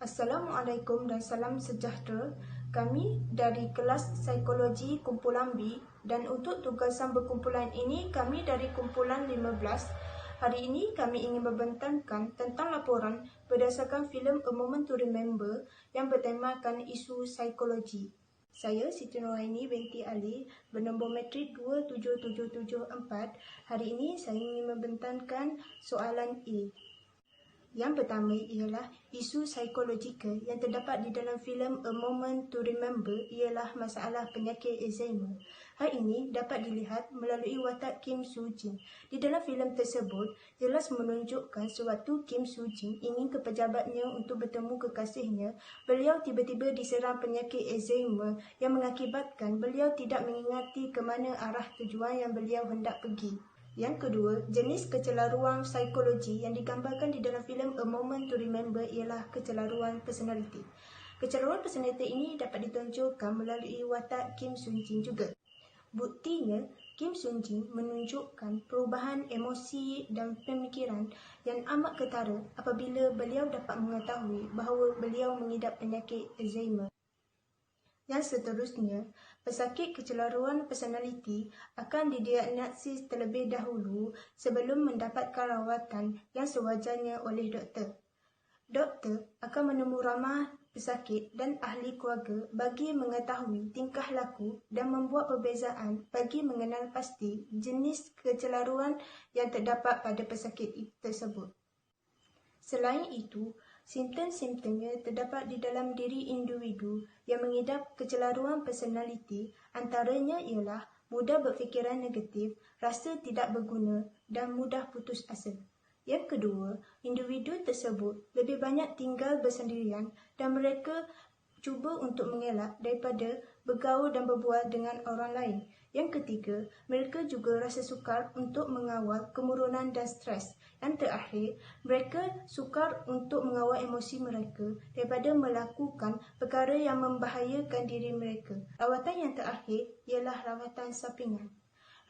Assalamualaikum dan salam sejahtera. Kami dari kelas Psikologi Kumpulan B dan untuk tugasan berkumpulan ini kami dari kumpulan 15. Hari ini kami ingin membentangkan tentang laporan berdasarkan filem A Moment to Remember yang bertemakan isu psikologi. Saya Siti Nuraini binti Ali bernombor matrik 27774. Hari ini saya ingin membentangkan soalan A. Yang pertama ialah isu psikologikal yang terdapat di dalam filem A Moment to Remember ialah masalah penyakit Alzheimer. Hal ini dapat dilihat melalui watak Kim Soo Jin. Di dalam filem tersebut jelas menunjukkan sewaktu Kim Soo Jin ingin ke pejabatnya untuk bertemu kekasihnya, beliau tiba-tiba diserang penyakit Alzheimer yang mengakibatkan beliau tidak mengingati ke mana arah tujuan yang beliau hendak pergi. Yang kedua, jenis kecelaruan psikologi yang digambarkan di dalam filem A Moment to Remember ialah kecelaruan personality. Kecelaruan personality ini dapat ditunjukkan melalui watak Kim Soo Jin juga. Buktinya, Kim Soo Jin menunjukkan perubahan emosi dan pemikiran yang amat ketara apabila beliau dapat mengetahui bahawa beliau mengidap penyakit Alzheimer. Yang seterusnya, pesakit kecelaruan personality akan didiagnosis terlebih dahulu sebelum mendapatkan rawatan yang sewajarnya oleh doktor. Doktor akan menemu ramah pesakit dan ahli keluarga bagi mengetahui tingkah laku dan membuat perbezaan bagi mengenal pasti jenis kecelaruan yang terdapat pada pesakit tersebut. Selain itu, simptom-simptomnya terdapat di dalam diri individu yang mengidap kecelaruan personality, antaranya ialah mudah berfikiran negatif, rasa tidak berguna dan mudah putus asa. Yang kedua, individu tersebut lebih banyak tinggal bersendirian dan mereka cuba untuk mengelak daripada bergaul dan berbual dengan orang lain. Yang ketiga, mereka juga rasa sukar untuk mengawal kemurunan dan stres. Yang terakhir, mereka sukar untuk mengawal emosi mereka daripada melakukan perkara yang membahayakan diri mereka. Rawatan yang terakhir ialah rawatan sampingan.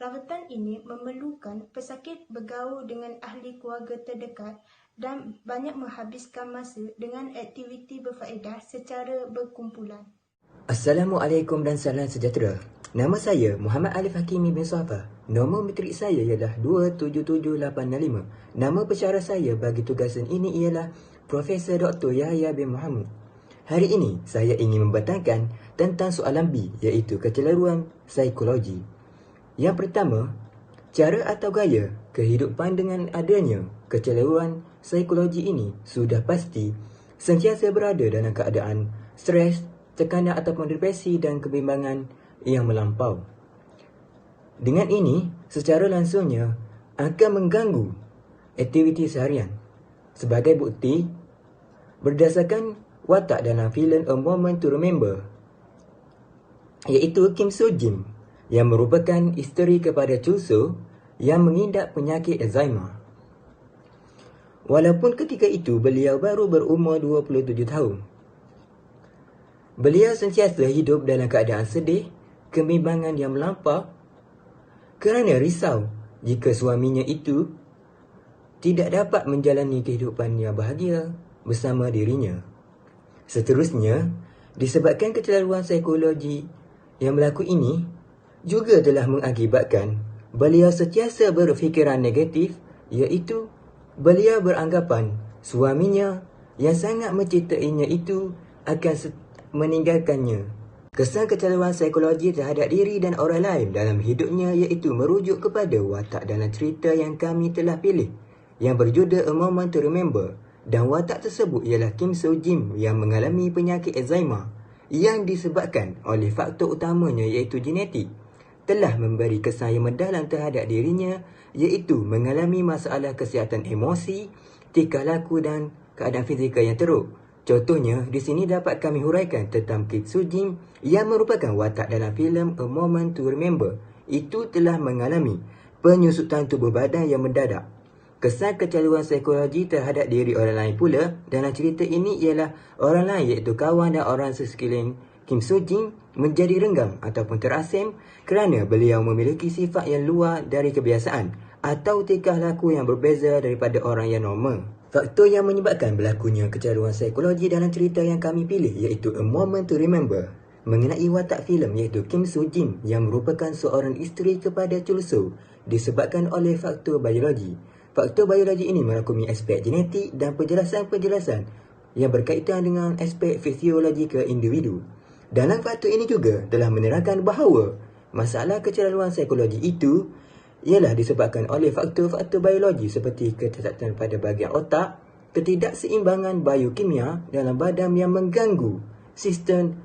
Rawatan ini memerlukan pesakit bergaul dengan ahli keluarga terdekat dan banyak menghabiskan masa dengan aktiviti berfaedah secara berkumpulan. Assalamualaikum dan salam sejahtera. Nama saya Muhammad Alif Hakimi bin Suhafa. Nombor matrik saya ialah 27785. Nama pensyarah saya bagi tugasan ini ialah Profesor Dr. Yahya bin Muhammad. Hari ini saya ingin membentangkan tentang soalan B, iaitu kecelaruan psikologi. Yang pertama, cara atau gaya kehidupan dengan adanya kecelaruan psikologi ini sudah pasti sentiasa berada dalam keadaan stres, tekanan ataupun depresi dan kebimbangan yang melampau. Dengan ini, secara langsungnya akan mengganggu aktiviti seharian. Sebagai bukti, berdasarkan watak dalam filem A Moment to Remember, iaitu Kim Soo Jin yang merupakan isteri kepada Chul Soo yang mengidap penyakit Alzheimer. Walaupun ketika itu beliau baru berumur 27 tahun. Beliau sentiasa hidup dalam keadaan sedih, kebimbangan yang melampau kerana risau jika suaminya itu tidak dapat menjalani kehidupan yang bahagia bersama dirinya. Seterusnya, disebabkan kecelaruan psikologi yang berlaku ini juga telah mengakibatkan beliau sentiasa berfikiran negatif, iaitu beliau beranggapan suaminya yang sangat mencintainya itu akan meninggalkannya. Kesan kecelaruan psikologi terhadap diri dan orang lain dalam hidupnya iaitu merujuk kepada watak dalam cerita yang kami telah pilih yang berjudul A Moment to Remember, dan watak tersebut ialah Kim Soo Jin yang mengalami penyakit Alzheimer yang disebabkan oleh faktor utamanya iaitu genetik, telah memberi kesan yang mendalam terhadap dirinya iaitu mengalami masalah kesihatan emosi, tingkah laku dan keadaan fizikal yang teruk. Contohnya, di sini dapat kami huraikan tentang Kim Soo Jin yang merupakan watak dalam filem A Moment to Remember. Itu telah mengalami penyusutan tubuh badan yang mendadak. Kesan kecelaruan psikologi terhadap diri orang lain pula dalam cerita ini ialah orang lain iaitu kawan dan orang sekeliling Kim Soo Jin menjadi renggang ataupun terasing kerana beliau memiliki sifat yang luar dari kebiasaan atau tingkah laku yang berbeza daripada orang yang normal. Faktor yang menyebabkan berlakunya kecanduan psikologi dalam cerita yang kami pilih iaitu A Moment to Remember mengenai watak filem iaitu Kim Soo Jin yang merupakan seorang isteri kepada Chul Soo disebabkan oleh faktor biologi. Faktor biologi ini merangkumi aspek genetik dan penjelasan-penjelasan yang berkaitan dengan aspek fisiologikal individu. Dalam faktor ini juga telah menerangkan bahawa masalah kecanduan psikologi itu ialah disebabkan oleh faktor-faktor biologi seperti kecacatan pada bahagian otak, ketidakseimbangan biokimia dalam badan yang mengganggu sistem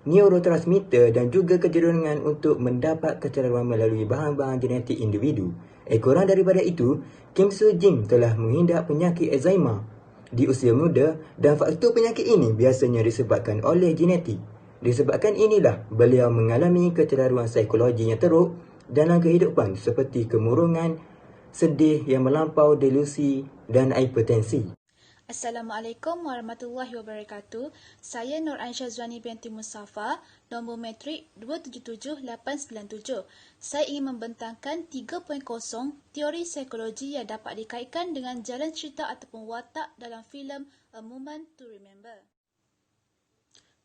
neurotransmitter dan juga kecenderungan untuk mendapat kecanduan melalui bahan-bahan genetik individu. Kurang daripada itu, Kim Soo Jin telah mengidap penyakit Alzheimer di usia muda dan faktor penyakit ini biasanya disebabkan oleh genetik. Disebabkan inilah beliau mengalami kecanduan psikologi yang teruk dalam kehidupan seperti kemurungan, sedih yang melampau, delusi dan hipertensi. Assalamualaikum warahmatullahi wabarakatuh. Saya Nur Aisyah Zuani binti Musafa, nombor matrik 277897. Saya ingin membentangkan 3.0 teori psikologi yang dapat dikaitkan dengan jalan cerita ataupun watak dalam filem A Moment to Remember.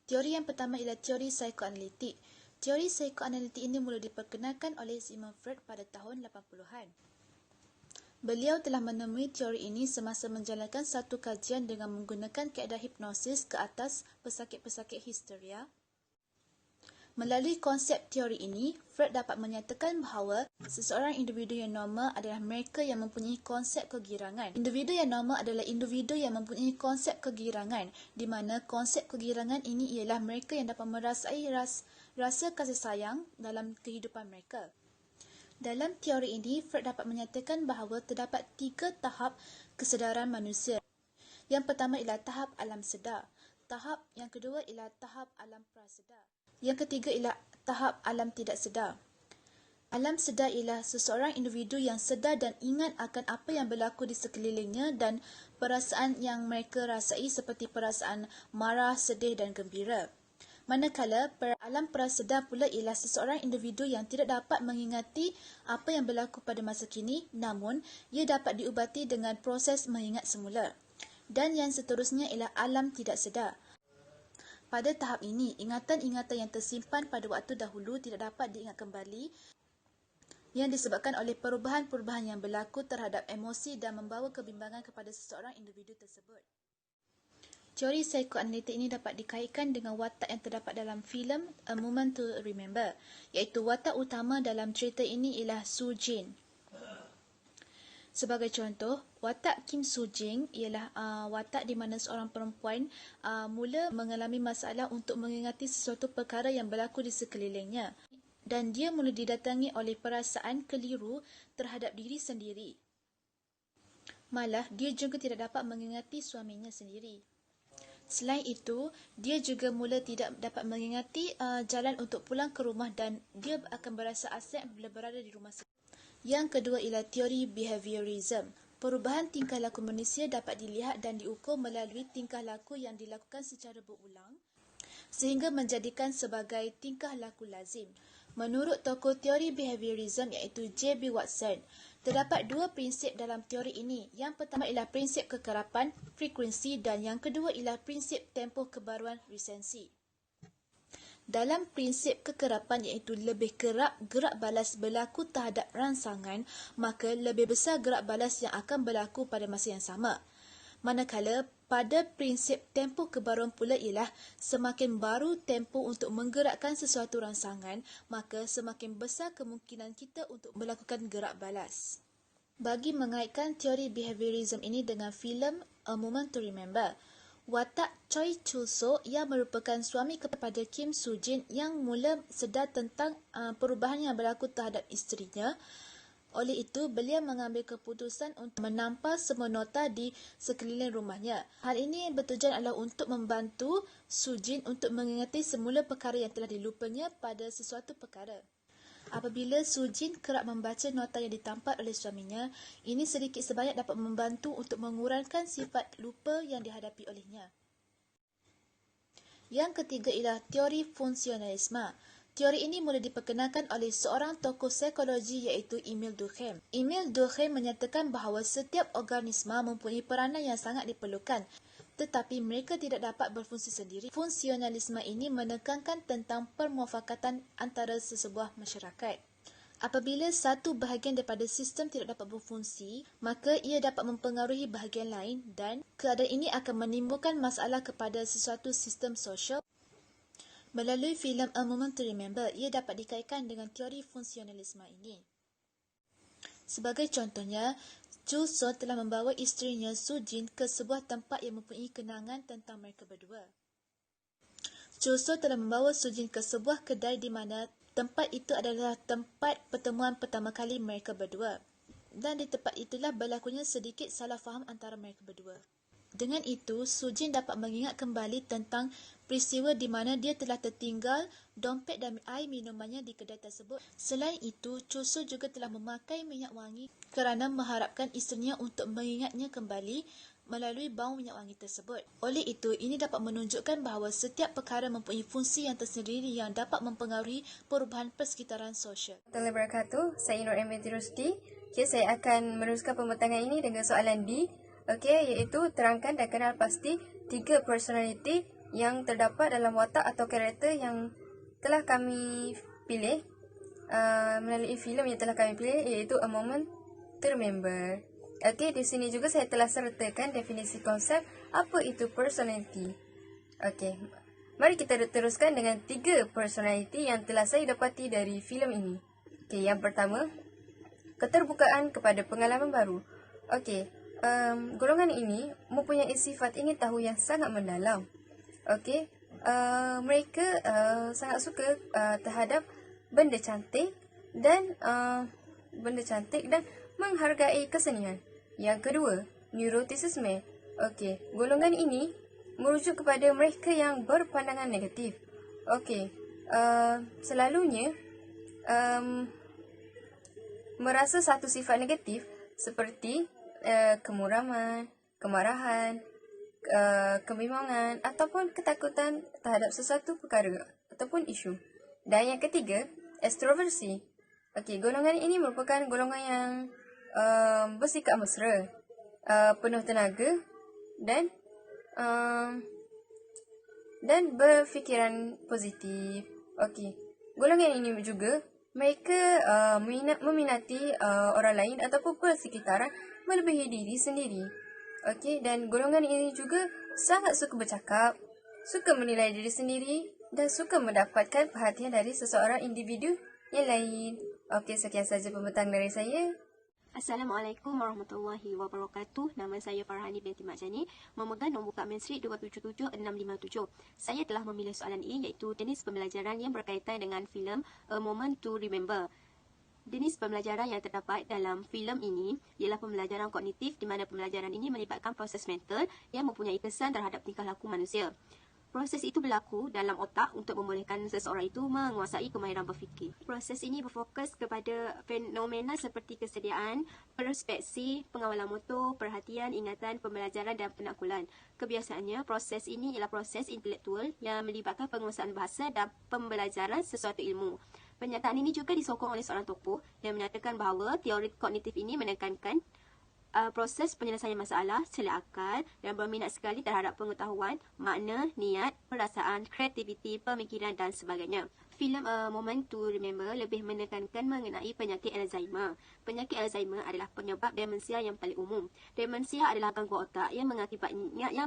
Teori yang pertama ialah teori psikoanalitik. Teori psikoanalitik ini mula diperkenalkan oleh Sigmund Freud pada tahun 80-an. Beliau telah menemui teori ini semasa menjalankan satu kajian dengan menggunakan kaedah hipnosis ke atas pesakit-pesakit histeria. Melalui konsep teori ini, Freud dapat menyatakan bahawa seseorang individu yang normal adalah mereka yang mempunyai konsep kegirangan. Individu yang normal adalah individu yang mempunyai konsep kegirangan, di mana konsep kegirangan ini ialah mereka yang dapat merasai rasa kasih sayang dalam kehidupan mereka. Dalam teori ini, Freud dapat menyatakan bahawa terdapat 3 tahap kesedaran manusia. Yang pertama ialah tahap alam sedar. Yang kedua ialah tahap alam prasedar. Yang ketiga ialah tahap alam tidak sedar. Alam sedar ialah seseorang individu yang sedar dan ingat akan apa yang berlaku di sekelilingnya dan perasaan yang mereka rasai seperti perasaan marah, sedih dan gembira. Manakala alam prasedar pula ialah seseorang individu yang tidak dapat mengingati apa yang berlaku pada masa kini, namun ia dapat diubati dengan proses mengingat semula. Dan yang seterusnya ialah alam tidak sedar. Pada tahap ini, ingatan-ingatan yang tersimpan pada waktu dahulu tidak dapat diingat kembali yang disebabkan oleh perubahan-perubahan yang berlaku terhadap emosi dan membawa kebimbangan kepada seseorang individu tersebut. Teori psikoanalitik ini dapat dikaitkan dengan watak yang terdapat dalam filem A Moment to Remember, iaitu watak utama dalam cerita ini ialah Soo Jin. Sebagai contoh, watak Kim Soo Jin ialah watak di mana seorang perempuan mula mengalami masalah untuk mengingati sesuatu perkara yang berlaku di sekelilingnya dan dia mula didatangi oleh perasaan keliru terhadap diri sendiri. Malah, dia juga tidak dapat mengingati suaminya sendiri. Selain itu, dia juga mula tidak dapat mengingati jalan untuk pulang ke rumah dan dia akan berasa asing bila berada di rumah sendiri. Yang kedua ialah teori behaviorism. Perubahan tingkah laku manusia dapat dilihat dan diukur melalui tingkah laku yang dilakukan secara berulang sehingga menjadikan sebagai tingkah laku lazim. Menurut tokoh teori behaviorism iaitu J.B. Watson, terdapat 2 prinsip dalam teori ini. Yang pertama ialah prinsip kekerapan, frekuensi dan yang kedua ialah prinsip tempoh kebaruan, resensi. Dalam prinsip kekerapan iaitu lebih kerap gerak balas berlaku terhadap rangsangan, maka lebih besar gerak balas yang akan berlaku pada masa yang sama. Manakala pada prinsip tempoh kebaruan pula ialah semakin baru tempoh untuk menggerakkan sesuatu rangsangan, maka semakin besar kemungkinan kita untuk melakukan gerak balas. Bagi mengaitkan teori behaviorism ini dengan filem A Moment to Remember, watak Choi Chul Soo yang merupakan suami kepada Kim Soo Jin yang mula sedar tentang perubahan yang berlaku terhadap isterinya. Oleh itu, beliau mengambil keputusan untuk menampar semua nota di sekeliling rumahnya. Hal ini bertujuan adalah untuk membantu Soo Jin untuk mengingati semula perkara yang telah dilupanya pada sesuatu perkara. Apabila Soo Jin kerap membaca nota yang ditampar oleh suaminya, ini sedikit sebanyak dapat membantu untuk mengurangkan sifat lupa yang dihadapi olehnya. Yang ketiga ialah teori fungsionalisme. Teori ini mula diperkenalkan oleh seorang tokoh psikologi iaitu Emile Durkheim. Emile Durkheim menyatakan bahawa setiap organisma mempunyai peranan yang sangat diperlukan, tetapi mereka tidak dapat berfungsi sendiri. Fungsionalisme ini menekankan tentang permufakatan antara sesebuah masyarakat. Apabila satu bahagian daripada sistem tidak dapat berfungsi, maka ia dapat mempengaruhi bahagian lain dan keadaan ini akan menimbulkan masalah kepada sesuatu sistem sosial. Melalui filem A Moment to Remember, ia dapat dikaitkan dengan teori fungsionalisme ini. Sebagai contohnya, Chu So telah membawa isterinya Su Jin ke sebuah tempat yang mempunyai kenangan tentang mereka berdua. Chu So telah membawa Su Jin ke sebuah kedai di mana tempat itu adalah tempat pertemuan pertama kali mereka berdua. Dan di tempat itulah berlakunya sedikit salah faham antara mereka berdua. Dengan itu, Su Jin dapat mengingat kembali tentang peristiwa di mana dia telah tertinggal dompet dan air minumannya di kedai tersebut. Selain itu, Chu So juga telah memakai minyak wangi kerana mengharapkan isterinya untuk mengingatnya kembali melalui bau minyak wangi tersebut. Oleh itu, ini dapat menunjukkan bahawa setiap perkara mempunyai fungsi yang tersendiri yang dapat mempengaruhi perubahan persekitaran sosial. Assalamualaikum warahmatullahi wabarakatuh. Saya Nur Binti Rusdi. Okay, saya akan meneruskan pembentangan ini dengan soalan D. Okey, iaitu terangkan dan kenal pasti 3 personality yang terdapat dalam watak atau karakter yang telah kami pilih melalui filem yang telah kami pilih, iaitu A Moment to Remember. Okey, di sini juga saya telah sertakan definisi konsep apa itu personality. Okey, mari kita teruskan dengan 3 personality yang telah saya dapati dari filem ini. Okey, yang pertama, keterbukaan kepada pengalaman baru. Okey, golongan ini mempunyai sifat ingin tahu yang sangat mendalam. Okey, mereka sangat suka terhadap benda cantik dan menghargai kesenian. Yang kedua, neuroticisme. Okey, golongan ini merujuk kepada mereka yang berpandangan negatif. Okey, selalunya merasa satu sifat negatif seperti kemuraman, kemarahan, kebimbangan ataupun ketakutan terhadap sesuatu perkara ataupun isu. Dan yang ketiga, ekstroversi. Okey, golongan ini merupakan golongan yang bersikap mesra, penuh tenaga dan berfikiran positif. Okey, golongan ini juga mereka meminati orang lain ataupun persekitaran melebihi diri sendiri. Okey, dan golongan ini juga sangat suka bercakap, suka menilai diri sendiri dan suka mendapatkan perhatian dari seseorang individu yang lain. Okey, sekian sahaja pembentang dari saya. Assalamualaikum warahmatullahi wabarakatuh. Nama saya Farhani binti Mak Jani, memegang nombor kad Menteri 277657. Saya telah memilih soalan ini, iaitu jenis pembelajaran yang berkaitan dengan filem A Moment to Remember. Jenis pembelajaran yang terdapat dalam filem ini ialah pembelajaran kognitif, di mana pembelajaran ini melibatkan proses mental yang mempunyai kesan terhadap tingkah laku manusia. Proses itu berlaku dalam otak untuk membolehkan seseorang itu menguasai kemahiran berfikir. Proses ini berfokus kepada fenomena seperti kesediaan, perspeksi, pengawalan motor, perhatian, ingatan, pembelajaran dan penaklukan. Kebiasaannya, proses ini ialah proses intelektual yang melibatkan penguasaan bahasa dan pembelajaran sesuatu ilmu. Pernyataan ini juga disokong oleh seorang tokoh yang menyatakan bahawa teori kognitif ini menekankan proses penyelesaian masalah secara akal dan berminat sekali terhadap pengetahuan, makna, niat, perasaan, kreativiti, pemikiran dan sebagainya. Filem A Moment to Remember lebih menekankan mengenai penyakit Alzheimer. Penyakit Alzheimer adalah penyebab demensia yang paling umum. Demensia adalah gangguan otak yang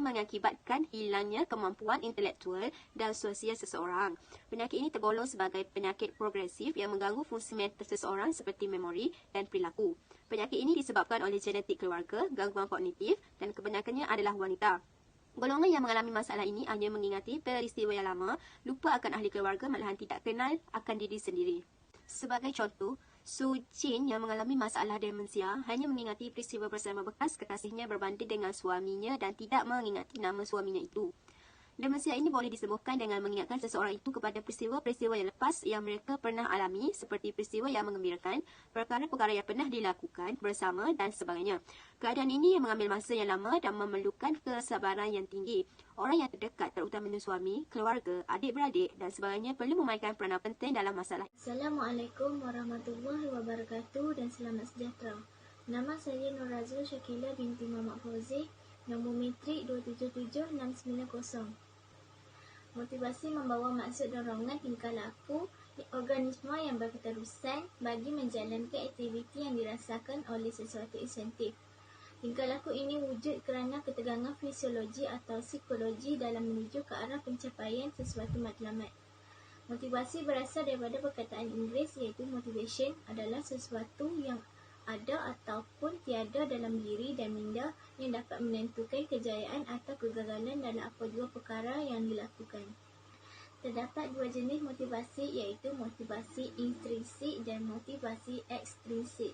mengakibatkan hilangnya kemampuan intelektual dan sosial seseorang. Penyakit ini tergolong sebagai penyakit progresif yang mengganggu fungsi mental seseorang seperti memori dan perilaku. Penyakit ini disebabkan oleh genetik keluarga, gangguan kognitif dan kebanyakannya adalah wanita. Golongan yang mengalami masalah ini hanya mengingati peristiwa yang lama, lupa akan ahli keluarga, malahan tidak kenal akan diri sendiri. Sebagai contoh, Su Jin yang mengalami masalah demensia hanya mengingati peristiwa bersama bekas kekasihnya berbanding dengan suaminya dan tidak mengingati nama suaminya itu. Demensia ini boleh disembuhkan dengan mengingatkan seseorang itu kepada peristiwa-peristiwa yang lepas yang mereka pernah alami, seperti peristiwa yang menggembirakan, perkara-perkara yang pernah dilakukan bersama dan sebagainya. Keadaan ini mengambil masa yang lama dan memerlukan kesabaran yang tinggi. Orang yang terdekat, terutamanya suami, keluarga, adik-beradik dan sebagainya perlu memainkan peranan penting dalam masalah. Assalamualaikum warahmatullahi wabarakatuh dan selamat sejahtera. Nama saya Nur Razul Syakila binti Muhammad Fauzi, nombor metrik 277690. Motivasi membawa maksud dorongan tingkah laku organisme yang berketerusan bagi menjalankan aktiviti yang dirasakan oleh sesuatu insentif. Tingkah laku ini wujud kerana ketegangan fisiologi atau psikologi dalam menuju ke arah pencapaian sesuatu matlamat. Motivasi berasal daripada perkataan Inggeris iaitu motivation adalah sesuatu yang ada ataupun tiada dalam diri dan minda yang dapat menentukan kejayaan atau kegagalan dalam apa jua perkara yang dilakukan. Terdapat dua jenis motivasi iaitu motivasi intrinsik dan motivasi ekstrinsik.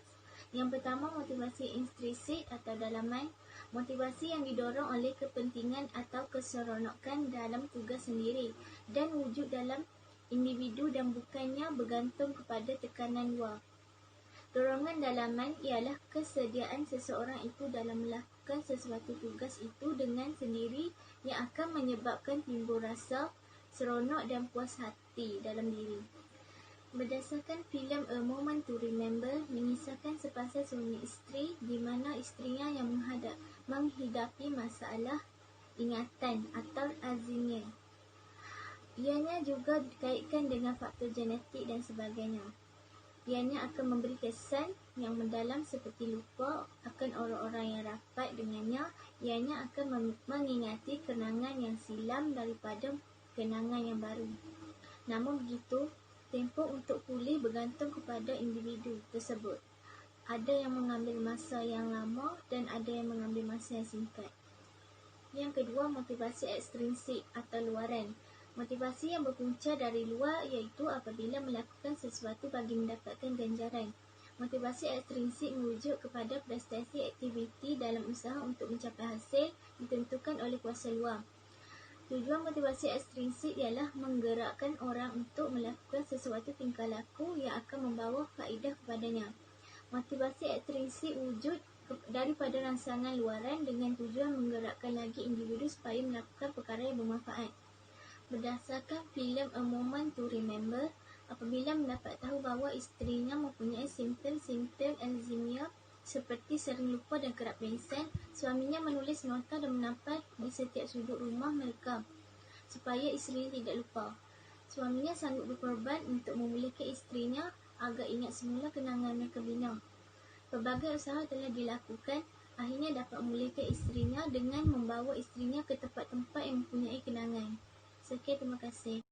Yang pertama, motivasi intrinsik atau dalaman, motivasi yang didorong oleh kepentingan atau keseronokan dalam tugas sendiri dan wujud dalam individu dan bukannya bergantung kepada tekanan luar. Dorongan dalaman ialah kesediaan seseorang itu dalam melakukan sesuatu tugas itu dengan sendiri yang akan menyebabkan timbul rasa seronok dan puas hati dalam diri. Berdasarkan filem A Moment to Remember mengisahkan sepasang suami isteri di mana isterinya yang menghidapi masalah ingatan atau Alzheimer. Ianya juga dikaitkan dengan faktor genetik dan sebagainya. Ianya akan memberi kesan yang mendalam seperti lupa akan orang-orang yang rapat dengannya. Ianya akan mengingati kenangan yang silam daripada kenangan yang baru. Namun begitu, tempoh untuk pulih bergantung kepada individu tersebut. Ada yang mengambil masa yang lama dan ada yang mengambil masa yang singkat. Yang kedua, motivasi ekstrinsik atau luaran. Motivasi yang berpunca dari luar iaitu apabila melakukan sesuatu bagi mendapatkan ganjaran. Motivasi ekstrinsik merujuk kepada prestasi aktiviti dalam usaha untuk mencapai hasil ditentukan oleh kuasa luar. Tujuan motivasi ekstrinsik ialah menggerakkan orang untuk melakukan sesuatu tingkah laku yang akan membawa faedah kepadanya. Motivasi ekstrinsik wujud daripada rangsangan luaran dengan tujuan menggerakkan lagi individu supaya melakukan perkara yang bermanfaat. Berdasarkan filem A Moment to Remember, apabila mendapat tahu bahawa isterinya mempunyai simptom-simptom Alzheimer seperti sering lupa dan kerap pengsan, suaminya menulis nota dan menampal di setiap sudut rumah mereka supaya isterinya tidak lupa. Suaminya sanggup berkorban untuk memulihkan isterinya agar ingat semula kenangan mereka bina. Pelbagai usaha telah dilakukan, akhirnya dapat memulihkan isterinya dengan membawa isterinya ke tempat-tempat yang mempunyai kenangan. Sekian, terima kasih.